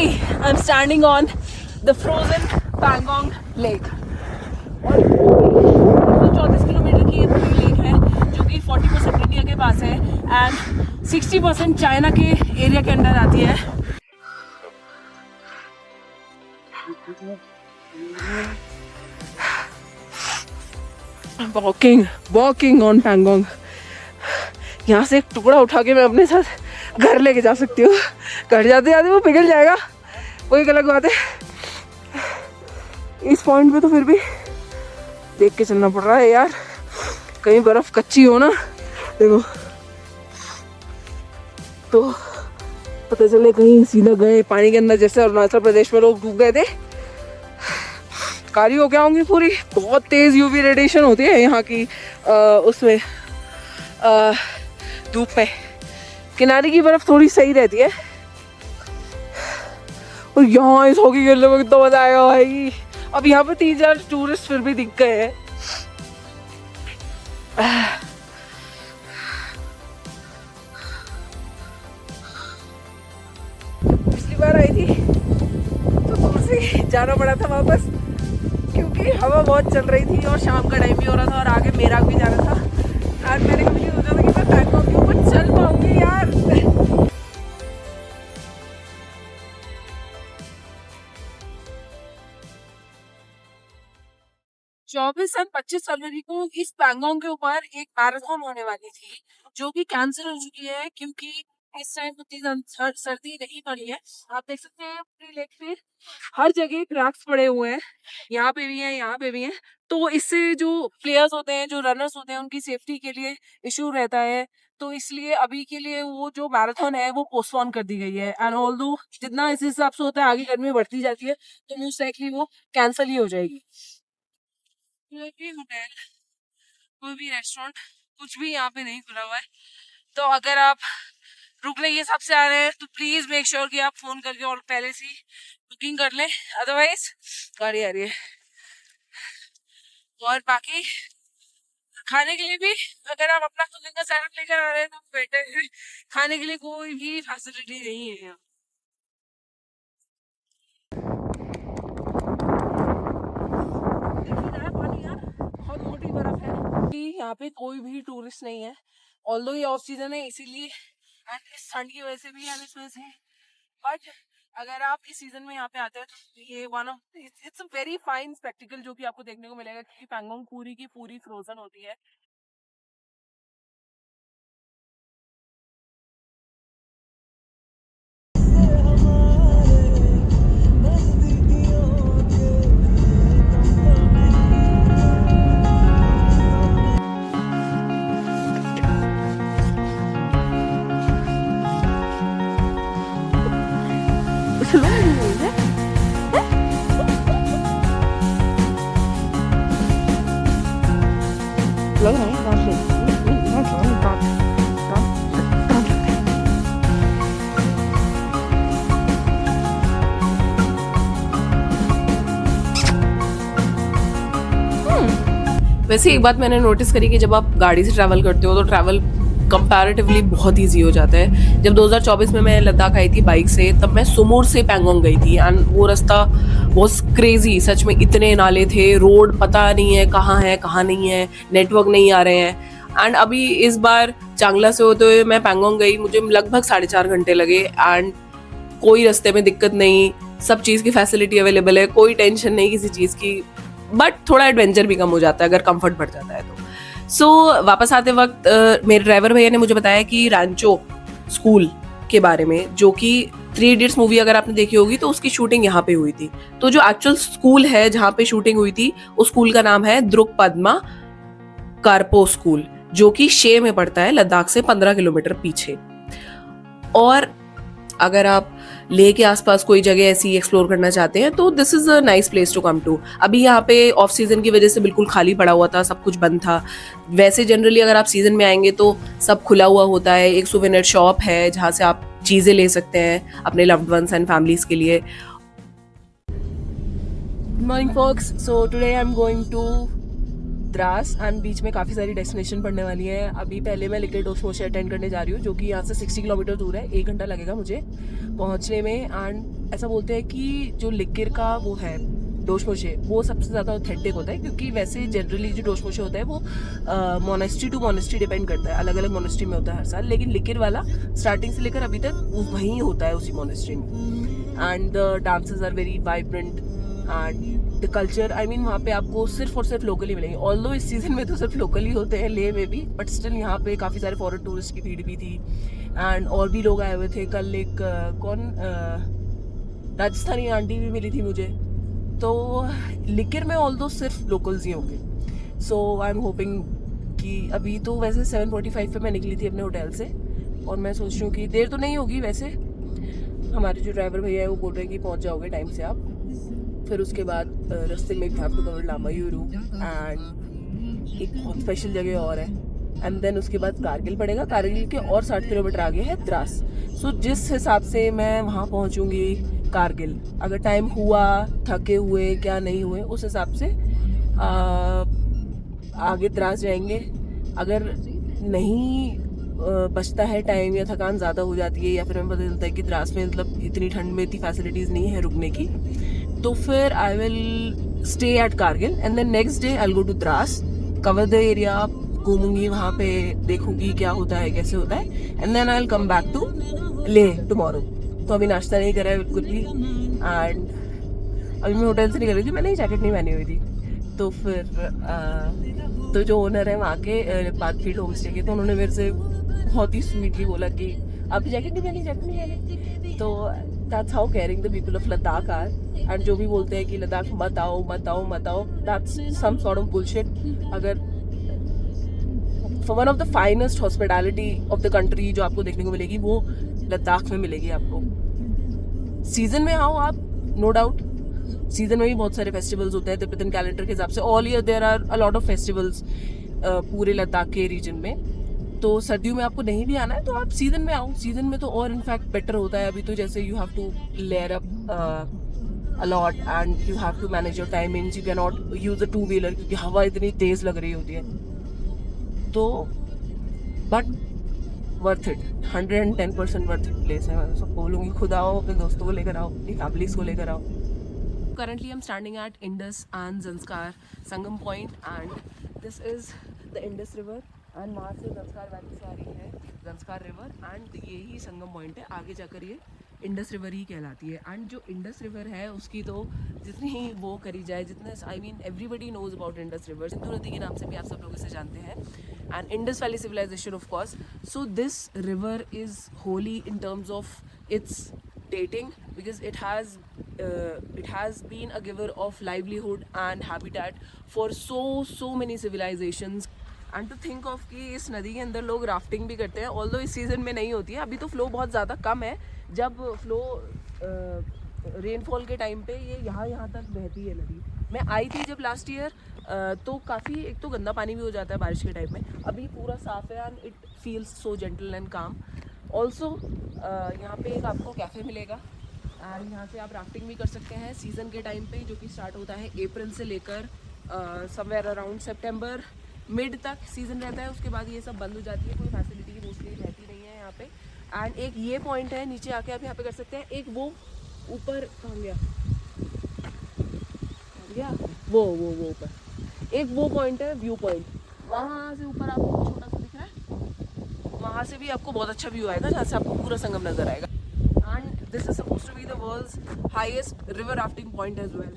I am standing on the frozen Pangong lake और 134 kilometre की ये पूरी लेक है जो कि 40% इंडिया के पास है एंड 60% चाइना के एरिया के अंदर आती है। Walking on Pangong. यहाँ से एक टुकड़ा उठा के मैं अपने साथ घर लेके जा सकती हूँ। घर जाते जाते वो पिघल जाएगा, वो एक अलग बात है। इस पॉइंट पे तो फिर भी देख के चलना पड़ रहा है यार, कहीं बर्फ कच्ची हो ना, देखो तो पता चले कहीं सीधा गए पानी के अंदर, जैसे अरुणाचल प्रदेश में लोग डूब गए थे। काली हो क्या होंगी पूरी, बहुत तेज यूवी रेडिएशन होती है यहाँ की उसमें धूप में। किनारे की बर्फ थोड़ी सही रहती है और यहाँ इस हॉकी खेलने में कितना मजा आएगा भाई। अब यहाँ पे 3-4 टूरिस्ट फिर भी दिख गए हैं। पिछली बार आई थी तो दूर से जाना पड़ा था वापस, क्योंकि हवा बहुत चल रही थी और शाम का टाइम भी हो रहा था और आगे मेरा भी जाना था। और मैंने कभी नहीं सोचा था कि मैं पैंगोंग के ऊपर चल पाऊंगी यार। 24 और 25 फरवरी को इस पैंगोंग के ऊपर एक मैराथन होने वाली थी जो कि कैंसिल हो चुकी है क्योंकि इस टाइम उतनी सर्दी नहीं पड़ी है। आप देख सकते हैं पूरी लेक पे हर जगह क्रैक्स पड़े हुए हैं, यहाँ पे भी हैं, यहाँ पे भी हैं। तो इससे जो प्लेयर्स होते हैं, जो रनर्स होते हैं, उनकी सेफ्टी के लिए इशू रहता है। तो इसलिए अभी के लिए वो जो मैराथन है वो पोस्टपोन कर दी गई है। एंड ऑल्दो जितना इस हिसाब से होता है आगे गर्मी बढ़ती जाती है तो मोस्ट लाइकली वो कैंसिल ही हो जाएगी। कोई भी होटल, कोई भी रेस्टोरेंट, कुछ भी यहाँ पे नहीं खुला हुआ है। तो अगर आप रुकने के हिसाब से आ रहे हैं तो प्लीज मेक श्योर कि आप फोन करके और पहले से बुकिंग कर लें, अदरवाइज गाड़ी आ रही है। और बाकी खाने के लिए भी अगर आप अपना कुकिंग का सेटअप लेकर आ रहे हैं तो बेटर है। खाने के लिए कोई भी फैसिलिटी नहीं है यहाँ। बहुत मोटी बर्फ है, यहाँ पे कोई भी टूरिस्ट नहीं है। ऑल्दो ये ऑफ सीजन है इसीलिए एंड इस ठंड की वजह से भी एंड इस वजह से, बट अगर आप इस सीजन में यहाँ पे आते हैं तो ये one of it's a very fine spectacled जो कि आपको देखने को मिलेगा क्योंकि पैंगोंग पूरी की पूरी फ्रोजन होती है। लग रहा है वैसे एक बात मैंने नोटिस करी कि जब आप गाड़ी से ट्रैवल करते हो तो ट्रैवल कंपैरेटिवली बहुत ईजी हो जाता है। जब 2024 में मैं लद्दाख आई थी बाइक से, तब मैं सुमूर से पैंगोंग गई थी एंड वो रास्ता वाज क्रेजी। सच में इतने नाले थे, रोड पता नहीं है कहाँ नहीं है, नेटवर्क नहीं आ रहे हैं। एंड अभी इस बार चांगला से होते हुए मैं पैंगोंग गई, मुझे लगभग 4.5 घंटे लगे एंड कोई रास्ते में दिक्कत नहीं, सब चीज़ की फैसिलिटी अवेलेबल है, कोई टेंशन नहीं किसी चीज़ की। बट थोड़ा एडवेंचर भी कम हो जाता है अगर कंफर्ट बढ़ जाता है तो। वापस आते वक्त मेरे ड्राइवर भैया ने मुझे बताया कि रैंचो स्कूल के बारे में, जो कि 3 इडियट्स मूवी अगर आपने देखी होगी तो उसकी शूटिंग यहाँ पे हुई थी। तो जो एक्चुअल स्कूल है जहाँ पे शूटिंग हुई थी उस स्कूल का नाम है द्रुक पद्मा कारपो स्कूल, जो कि शे में पड़ता है, लद्दाख से 15 किलोमीटर पीछे। और अगर आप लेह के आसपास कोई जगह ऐसी एक्सप्लोर करना चाहते हैं तो this is a nice place to come to. अभी यहाँ पे ऑफ सीजन की वजह से बिल्कुल खाली पड़ा हुआ था, सब कुछ बंद था। वैसे जनरली अगर आप सीजन में आएंगे तो सब खुला हुआ होता है। एक सुवेनियर शॉप है जहाँ से आप चीजें ले सकते हैं अपने लव्ड वंस एंड फैमिलीज के लिए। Good morning folks, so today I'm going to Dras and बीच में काफ़ी सारी डेस्टिनेशन पड़ने वाली है। अभी पहले मैं लिकर डोशमोशे अटेंड करने जा रही हूँ, जो कि यहाँ से 60 किलोमीटर दूर है। 1 घंटा लगेगा मुझे पहुँचने में। एंड ऐसा बोलते हैं कि जो लिकर का वो है डोशमोशे, वो सबसे ज़्यादा ऑथेंटिक होता है, क्योंकि वैसे जनरली जो डोशमोशे होता है वो मोनेस्ट्री टू मोनेस्ट्री डिपेंड करता है, अलग अलग मोनेस्ट्री में होता है हर साल। लेकिन लिकर वाला स्टार्टिंग से लेकर अभी तक वहीं होता है, उसी मोनेस्ट्री में। And the dances are very vibrant and the culture, I mean वहाँ पे आपको सिर्फ और सिर्फ लोकल ही मिलेंगे। ऑल्दो इस सीज़न में तो सिर्फ लोकल ही होते हैं लेह में भी, बट स्टिल यहाँ पे काफ़ी सारे फॉरेन टूरिस्ट की भीड़ भी थी। एंड और भी लोग आए हुए थे। कल एक राजस्थानी आंटी भी मिली थी मुझे। तो लिकर में ऑल्दो सिर्फ लोकल्स ही होंगे। सो आई एम होपिंग कि अभी तो वैसे 7:45 पे मैं निकली थी अपने होटल से, और मैं सोच रही हूँ कि देर तो नहीं होगी। वैसे हमारे जो ड्राइवर भैया है वो बोल रहे हैं कि पहुँच जाओगे टाइम से आप। फिर उसके बाद रास्ते में have to cover Lamayuru and एक बहुत स्पेशल जगह और है। एंड देन उसके बाद कारगिल पड़ेगा। कारगिल के और 60 किलोमीटर आगे है द्रास। सो जिस हिसाब से मैं वहाँ पहुँचूँगी कारगिल, अगर टाइम हुआ, थके हुए क्या नहीं हुए, उस हिसाब से आगे द्रास जाएंगे। अगर नहीं बचता है टाइम या थकान ज़्यादा हो जाती है, या फिर हमें पता चलता है कि द्रास में मतलब इतनी ठंड में इतनी फैसिलिटीज़ नहीं है रुकने की, तो फिर I will stay at Kargil and then next day I will go to Dras, cover the area, घूमूंगी वहाँ पे, देखूंगी क्या होता है कैसे होता है, and then I will come back to Leh tomorrow. तो अभी नाश्ता नहीं करा है बिल्कुल भी। एंड अभी मैं होटल से निकल रही थी, मैंने जैकेट नहीं पहनी हुई थी। तो फिर तो जो ओनर है वहाँ के पाथफील्ड होम स्टे के, तो उन्होंने मेरे से बहुत ही स्वीटली बोला कि आप जैकेट नहीं पहनी, जैकेट नहीं पहनी। तो that's how caring the people of Ladakh are. And जो भी बोलते हैं कि लद्दाख मत आओ मत आओ मत आओ, that's some sort of bullshit. अगर one of the finest hospitality of the country जो आपको देखने को मिलेगी वो लद्दाख में मिलेगी आपको। सीजन में आओ आप, नो डाउट। सीजन में भी बहुत सारे फेस्टिवल्स होते हैं तिब्बतन कैलेंडर के हिसाब से। All year there are a lot of festivals पूरे लद्दाख के रीजन में। तो सर्दियों में आपको नहीं भी आना है तो आप सीजन में आओ। सीजन में तो और इनफैक्ट बेटर होता है। अभी तो जैसे you have to layer up a lot and you have to manage your timings. You can not use a two wheeler क्योंकि हवा इतनी तेज लग रही होती है। तो but worth it, 110% worth it place है। मैं सबको बोलूँगी खुद आओ, अपने दोस्तों को लेकर आओ, अपनी फैमिलीज को लेकर आओ। Currently I'm standing at Indus and Zanskar Sangam Point and this is the Indus River and वहाँ से Zanskar वैली से आ रही है Zanskar River and ये ही संगम पॉइंट है। आगे जाकर ये इंडस रिवर ही कहलाती है। एंड जो इंडस रिवर है उसकी तो जितनी ही वो करी जाए, जितने I mean everybody knows about Indus river. Sindhu नदी के नाम से भी आप सब लोग इसे जानते हैं। And Indus valley civilization of course. So this river is holy in terms of its dating because it has been a giver of livelihood and habitat for so many civilizations. And to think of कि इस नदी के अंदर लोग rafting भी करते हैं। Although इस सीज़न में नहीं होती है, अभी तो फ्लो बहुत ज़्यादा कम है। जब फ्लो रेनफॉल के टाइम पे ये यहाँ तक बहती है नदी। मैं आई थी जब लास्ट ईयर तो काफ़ी, एक तो गंदा पानी भी हो जाता है बारिश के टाइम में, अभी पूरा साफ है and it feels so gentle and काम। ऑल्सो यहाँ पे एक आपको कैफ़े मिलेगा एंड यहाँ से आप राफ्टिंग भी कर सकते हैं सीज़न के टाइम पे, जो कि स्टार्ट होता है अप्रैल से लेकर समवेयर अराउंड सितंबर मिड तक सीज़न रहता है। उसके बाद ये सब बंद हो जाती है, कोई फैसिलिटी की मोस्टली रहती नहीं है यहाँ पे। एंड एक ये पॉइंट है, नीचे आके आप यहाँ पे कर सकते हैं। एक वो ऊपर कहाँ गया वो ऊपर एक वो पॉइंट है, व्यू पॉइंट, वहाँ से ऊपर आपको छोटा सा दिख रहा है, वहाँ से भी आपको बहुत अच्छा व्यू आएगा जहाँ से आपको पूरा संगम नजर आएगा। And this is supposed to be the world's highest river rafting point as well.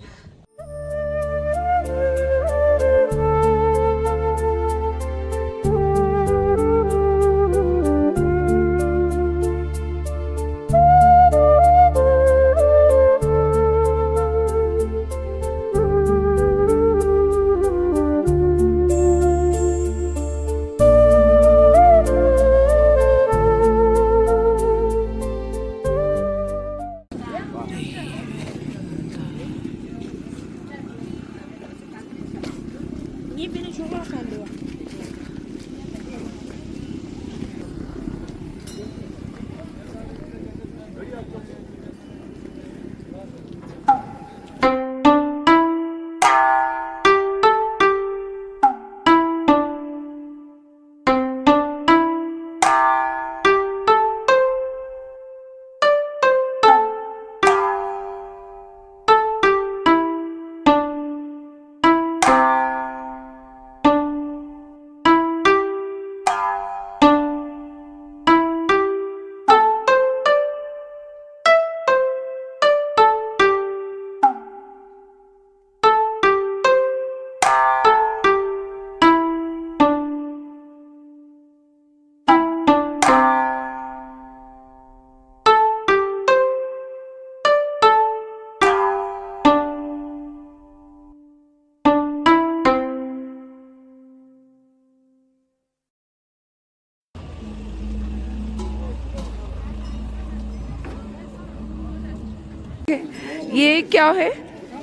ये क्या है?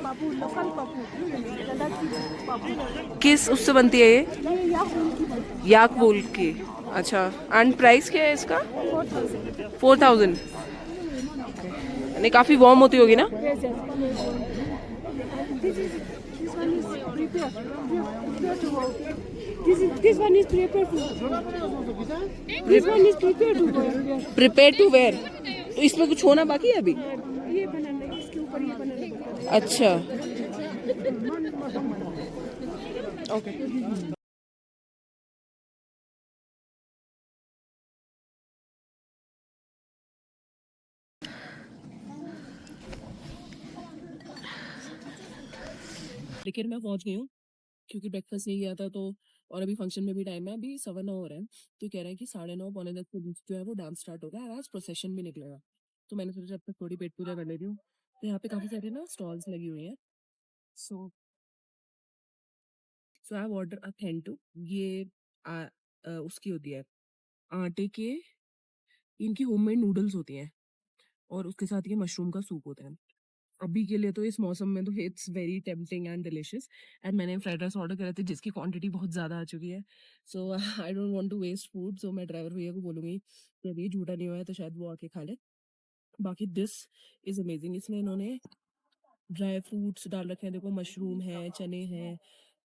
पापू लोकल पापू लद्दाखी पापू किस उससे बनती है ये? ये या उनकी बनती याक वूल की। अच्छा, एंड प्राइस क्या है इसका? है 4000 4000। नहीं, काफ़ी वार्म होती होगी ना? yes yes this one is prepared to this one is prepared to this one is prepared to wear prepare to wear. तो इसमें कुछ होना बाकी है अभी? ये बनाना इसके ऊपर ये बनाना पड़ता है अच्छा, ओके। लेकिन मैं पहुंच गई हूँ क्योंकि ब्रेकफास्ट नहीं किया था, तो और अभी फंक्शन में भी टाइम है, अभी 9:15 हो रहा है। तो कह रहे हैं कि 9:30 पौने 10 के बीच जो है वो डांस स्टार्ट होगा और आज प्रोसेशन भी निकलेगा। तो मैंने सोचा जब तक थोड़ी पेट पूजा कर लेती हूँ। तो यहाँ पे काफ़ी सारे ना स्टॉल्स लगी हुई हैं। सो सो आई हैव ऑर्डर अ थेंटू। ये उसकी होती है, आटे के, इनकी होममेड नूडल्स होती हैं और उसके साथ ये मशरूम का सूप होता है। अभी के लिए तो इस मौसम में तो it's very tempting and delicious. And मैंने फ्राइड राइस ऑर्डर करे थे जिसकी क्वांटिटी बहुत ज़्यादा आ चुकी है। So I don't want to waste food. So मैं ड्राइवर भैया को बोलूँगी कि अभी झूठा नहीं हुआ है तो शायद वो आके खा ले। बाकी दिस इज़ अमेजिंग। इसमें इन्होंने ड्राई फ्रूट्स डाल रखे हैं, देखो मशरूम है, चने हैं,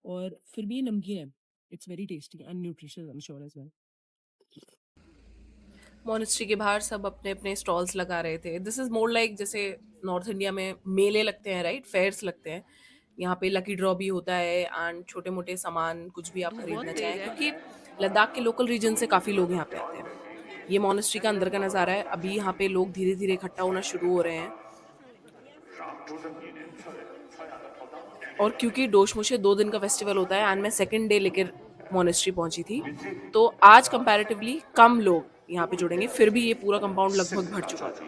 और फिर भी ये नमकीन है। It's very tasty and nutritious, I am sure as well. Monastery के बाहर सब अपने अपने स्टॉल्स लगा रहे थे। दिस इज़ मोर लाइक जैसे नॉर्थ इंडिया में मेले लगते हैं, राइट? फेयर्स लगते हैं। यहाँ पे लकी ड्रॉ भी होता है एंड छोटे मोटे सामान कुछ भी आप खरीदना चाहें, क्योंकि लद्दाख के लोकल रीजन से काफ़ी लोग यहाँ पे आते हैं। ये मोनेस्ट्री का अंदर का नज़ारा है। अभी यहाँ पे लोग धीरे धीरे इकट्ठा होना शुरू हो रहे हैं। और क्योंकि डोशमोशे 2 दिन का फेस्टिवल होता है एंड मैं सेकंड डे लेकर मोनेस्ट्री पहुंची थी, तो आज कंपैरेटिवली कम लोग यहाँ पे जुड़ेंगे। फिर भी ये पूरा कंपाउंड लगभग भर चुका था।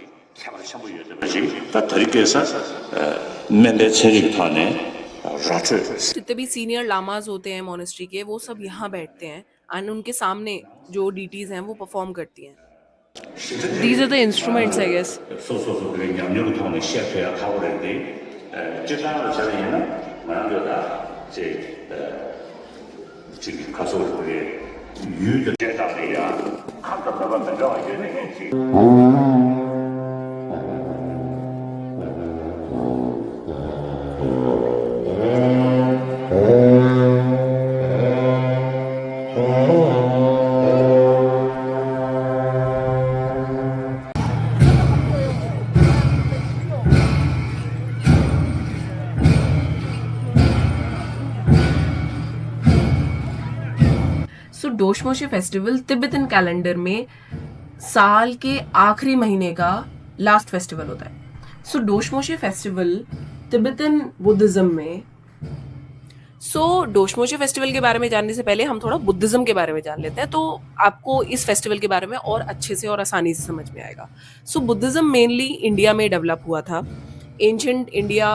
जितने भी सीनियर लामाज होते हैं मोनेस्ट्री के, वो सब यहाँ बैठते हैं एंड उनके सामने जो डीटीज हैं वो परफॉर्म करती हैं। These are the instruments, I guess. 소소소 그 양념통에 시작해야 가오래인데 제가 전에는 만약에 이제 지금 가서 그게 유도 대단해야 한번 나가면 되겠지. So डोशमोशे festival Tibetan calendar में साल के आखिरी महीने का लास्ट फेस्टिवल होता है। सो डोशमोशे फेस्टिवल तिब्बतन बुद्धिज्म में, डोशमोशे फेस्टिवल के बारे में जानने से पहले हम थोड़ा बुद्धिज्म के बारे में जान लेते हैं, तो आपको इस फेस्टिवल के बारे में और अच्छे से और आसानी से समझ में आएगा। बुद्धिज्म मेनली इंडिया में डेवलप हुआ था। Ancient India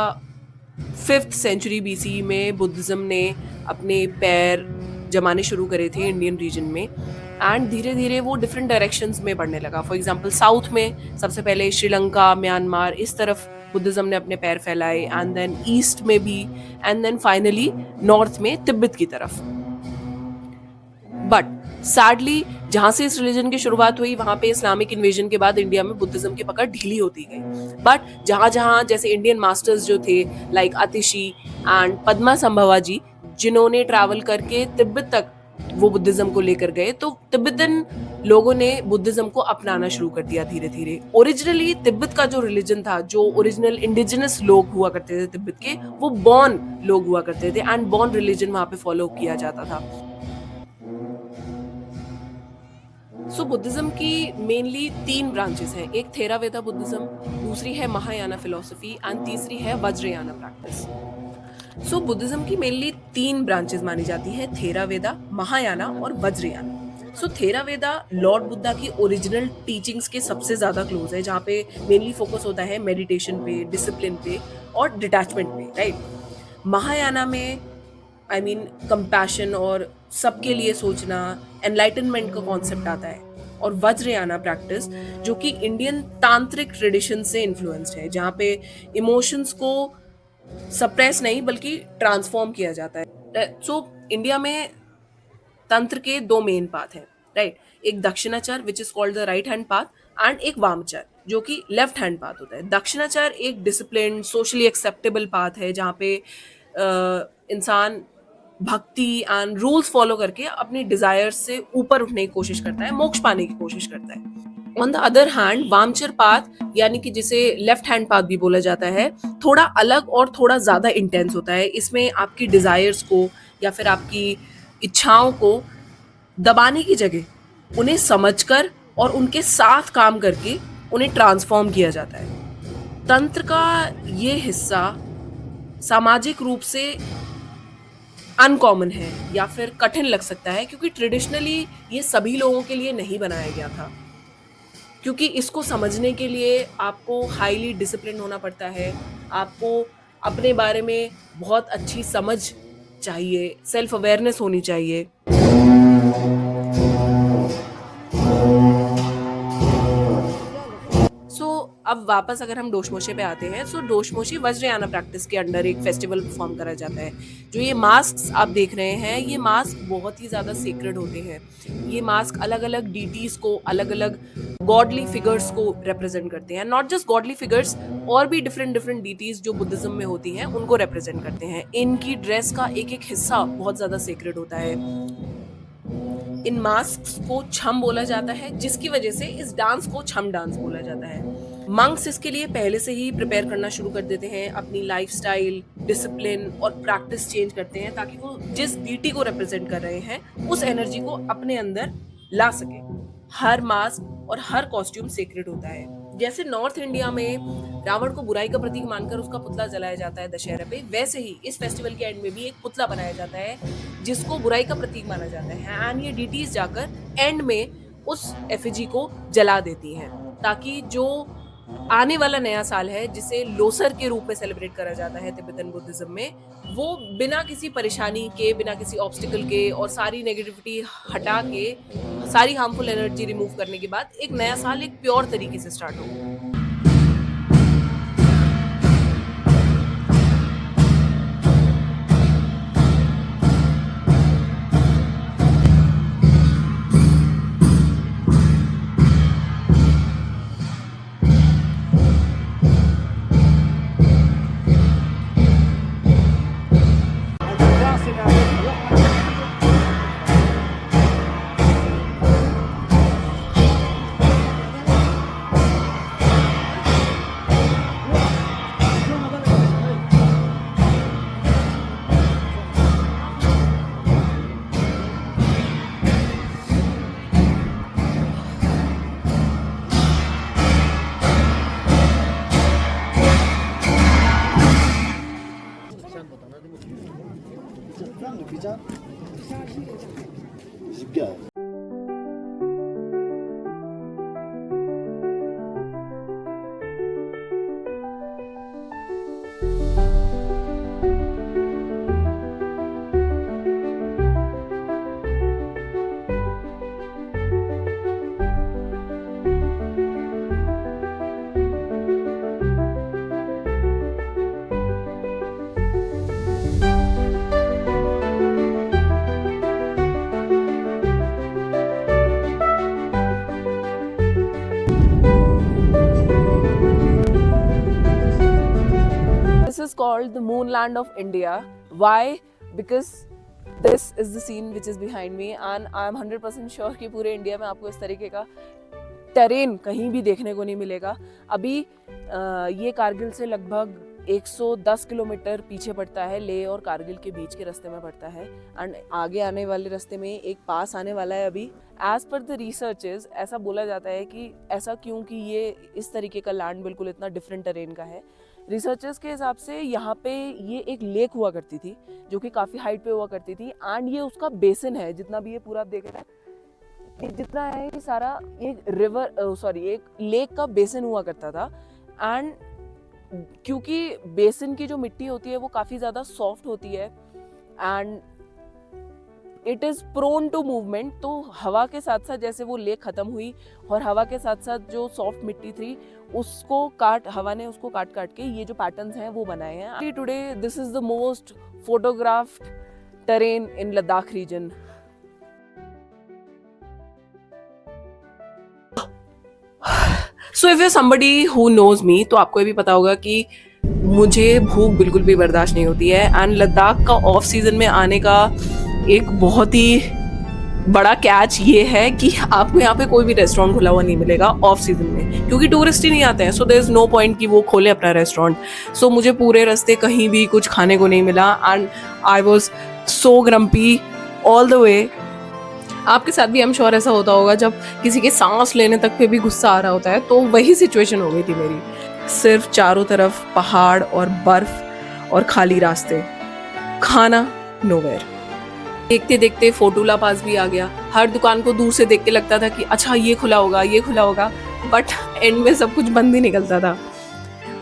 5th century BC में बुद्धिज्म ने अपने पैर जमाने शुरू करे थे इंडियन रीजन में, एंड धीरे धीरे वो डिफरेंट डायरेक्शंस में बढ़ने लगा। फॉर एग्जांपल साउथ में सबसे पहले श्रीलंका, म्यांमार, इस तरफ बुद्धिज्म ने अपने पैर फैलाए, एंड देन ईस्ट में भी, एंड देन फाइनली नॉर्थ में तिब्बत की तरफ। बट सैडली जहाँ से इस रिलीजन की शुरुआत हुई वहाँ पे इस्लामिक इन्वेजन के बाद इंडिया में बुद्धिज्म की पकड़ ढीली होती गई। बट जहाँ जहाँ जैसे इंडियन मास्टर्स जो थे लाइक अतिशी एंड पद्मा संभवा जी, जिन्होंने ट्रैवल करके तिब्बत तक वो बुद्धिज्म को लेकर गए, तो तिब्बतन लोगों ने बुद्धिज्म को अपनाना शुरू कर दिया धीरे धीरे। ओरिजिनली तिब्बत का जो रिलीजन था, जो ओरिजिनल इंडिजिनस लोग हुआ करते थे तिब्बत के, वो बॉर्न लोग हुआ करते थे एंड बॉर्न रिलीजन वहाँ पे फॉलो किया जाता था। बुद्धिज्म की मेनली 3 ब्रांचेस हैं। एक थेरावेदा बुद्धिज्म, दूसरी है महायाना फिलोसफी एंड तीसरी है वज्रयाना प्रैक्टिस। बुद्धिज्म की मेनली 3 ब्रांचेस मानी जाती है, थेरावेदा, महायाना और वज्रयाना। थेरावेदा लॉर्ड बुद्धा की ओरिजिनल टीचिंग्स के सबसे ज़्यादा क्लोज है, जहाँ पे मेनली फोकस होता है मेडिटेशन पे, डिसिप्लिन पे और डिटैचमेंट पे, राइट। महायाना में कंपैशन और सबके लिए सोचना, एनलाइटनमेंट का कॉन्सेप्ट आता है। और वज्रयाना प्रैक्टिस, जो कि इंडियन तांत्रिक ट्रेडिशन से इन्फ्लुएंस्ड है, जहाँ पे इमोशंस को सप्रेस नहीं बल्कि ट्रांसफॉर्म किया जाता है। सो इंडिया में तंत्र के दो मेन पाथ हैं, राइट। एक दक्षिणाचार which is called the right hand path, and एक वामाचार जो कि लेफ्ट हैंड पाथ होता है। दक्षिणाचार एक डिसिप्लिन सोशली एक्सेप्टेबल पाथ है जहाँ पे इंसान भक्ति एंड रूल्स फॉलो करके अपनी डिजायर्स से ऊपर उठने की कोशिश करता है, मोक्ष पाने की कोशिश करता है। ऑन द अदर हैंड वामचर पाथ, यानी कि जिसे लेफ्ट हैंड पाथ भी बोला जाता है, थोड़ा अलग और थोड़ा ज्यादा इंटेंस होता है। इसमें आपकी डिजायर्स को या फिर आपकी इच्छाओं को दबाने की जगह उन्हें समझकर और उनके साथ काम करके उन्हें ट्रांसफॉर्म किया जाता है। तंत्र का ये हिस्सा सामाजिक रूप से अनकॉमन है या फिर कठिन लग सकता है, क्योंकि ट्रेडिशनली ये सभी लोगों के लिए नहीं बनाया गया था, क्योंकि इसको समझने के लिए आपको हाईली डिसिप्लिन होना पड़ता है, आपको अपने बारे में बहुत अच्छी समझ चाहिए, सेल्फ अवेयरनेस होनी चाहिए। अब वापस अगर हम डोशमोशे पे आते हैं, सो डोशमोशे वज्रयाना प्रैक्टिस के अंडर एक फेस्टिवल परफॉर्म करा जाता है। जो ये मास्क आप देख रहे हैं, ये मास्क बहुत ही ज़्यादा सीक्रेट होते हैं। ये मास्क अलग अलग डीटीज को, अलग अलग गॉडली फिगर्स को रिप्रेजेंट करते हैं। नॉट जस्ट गॉडली फिगर्स, और भी डिफरेंट डीटीज जो बुद्धिज्म में होती हैं उनको रिप्रेजेंट करते हैं। इनकी ड्रेस का एक एक हिस्सा बहुत ज़्यादा सीक्रेट होता है। इन मास्क को छम बोला जाता है, जिसकी वजह से इस डांस को छम डांस बोला जाता है। मंक्स इसके लिए पहले से ही प्रिपेयर करना शुरू कर देते हैं, अपनी लाइफस्टाइल, डिसिप्लिन और प्रैक्टिस चेंज करते हैं ताकि वो जिस डीटी को रिप्रेजेंट कर रहे हैं उस एनर्जी को अपने अंदर ला सके। हर मास्क और हर कॉस्ट्यूम सीक्रेट होता है। जैसे नॉर्थ इंडिया में रावण को बुराई का प्रतीक मानकर उसका पुतला जलाया जाता है दशहरा पे, वैसे ही इस फेस्टिवल के एंड में भी एक पुतला बनाया जाता है जिसको बुराई का प्रतीक माना जाता है, एंड ये डीटीज जाकर एंड में उस एफिजी को जला देती हैं, ताकि जो आने वाला नया साल है, जिसे लोसर के रूप में सेलिब्रेट करा जाता है तिब्बतन बुद्धिज्म में, वो बिना किसी परेशानी के, बिना किसी ऑब्स्टिकल के और सारी नेगेटिविटी हटा के, सारी हार्मफुल एनर्जी रिमूव करने के बाद एक नया साल एक प्योर तरीके से स्टार्ट हो। This is called the Moonland of India. Why? Because this is the scene which is behind me, and I am 100% sure कि पूरे इंडिया में आपको इस तरीके का टेरेन कहीं भी देखने को नहीं मिलेगा। अभी ये कारगिल से लगभग 110 किलोमीटर पीछे पड़ता है, लेह और कारगिल के बीच के रास्ते में पड़ता है, एंड आगे आने वाले रास्ते में एक पास आने वाला है अभी। एज पर द रिसर्चेस ऐसा बोला जाता है कि ऐसा क्यों कि ये इस तरीके का लैंड बिल्कुल इतना डिफरेंट टेरेन का है। रिसर्चर्स के हिसाब से यहाँ पे ये एक लेक हुआ करती थी जो कि काफ़ी हाइट पे हुआ करती थी, एंड ये उसका बेसिन है। जितना भी ये पूरा आप देख रहे हैं, जितना है ये सारा एक लेक का बेसिन हुआ करता था। एंड क्योंकि बेसिन की जो मिट्टी होती है वो काफ़ी ज़्यादा सॉफ्ट होती है, and it is prone to movement. तो हवा के साथ साथ जैसे वो लेक ख़त्म हुई और हवा के साथ साथ जो सॉफ्ट मिट्टी थी उसको हवा ने उसको काट के ये जो पैटर्न्स हैं वो बनाए हैं। Today this is the most photographed terrain in Ladakh region. So if you somebody who knows me, तो आपको ये भी पता होगा कि मुझे भूख बिल्कुल भी बर्दाश्त नहीं होती है। एंड लद्दाख का ऑफ सीजन में आने का एक बहुत ही बड़ा कैच ये है कि आपको यहाँ पे कोई भी रेस्टोरेंट खुला हुआ नहीं मिलेगा ऑफ सीजन में, क्योंकि टूरिस्ट ही नहीं आते हैं। So there is no point कि वो खोले अपना रेस्टोरेंट। सो मुझे पूरे रास्ते कहीं भी कुछ खाने को नहीं मिला and I was so grumpy all the way. आपके साथ भी आई एम श्योर ऐसा होता होगा, जब किसी के सांस लेने तक पे भी गुस्सा आ रहा होता है, तो वही सिचुएशन हो गई थी मेरी। सिर्फ चारों तरफ पहाड़ और बर्फ और खाली रास्ते, खाना नोवेयर। देखते देखते फोटूला पास भी आ गया। हर दुकान को दूर से देख के लगता था कि अच्छा ये खुला होगा, ये खुला होगा, बट एंड में सब कुछ बंद ही निकलता था।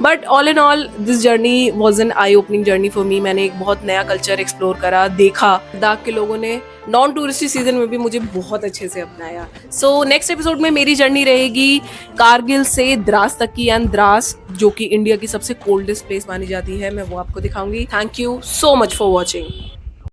But all in all this journey was an I opening journey for me. मैंने एक बहुत नया कल्चर एक्सप्लोर करा, देखा। लद्दाख के लोगों ने नॉन टूरिस्टी सीजन में भी मुझे बहुत अच्छे से अपनाया। सो नेक्स्ट एपिसोड में मेरी जर्नी रहेगी कारगिल से द्रास तक की, एंड द्रास जो कि इंडिया की सबसे कोल्डेस्ट प्लेस मानी जाती है, मैं वो आपको दिखाऊंगी। Thank you so much for watching.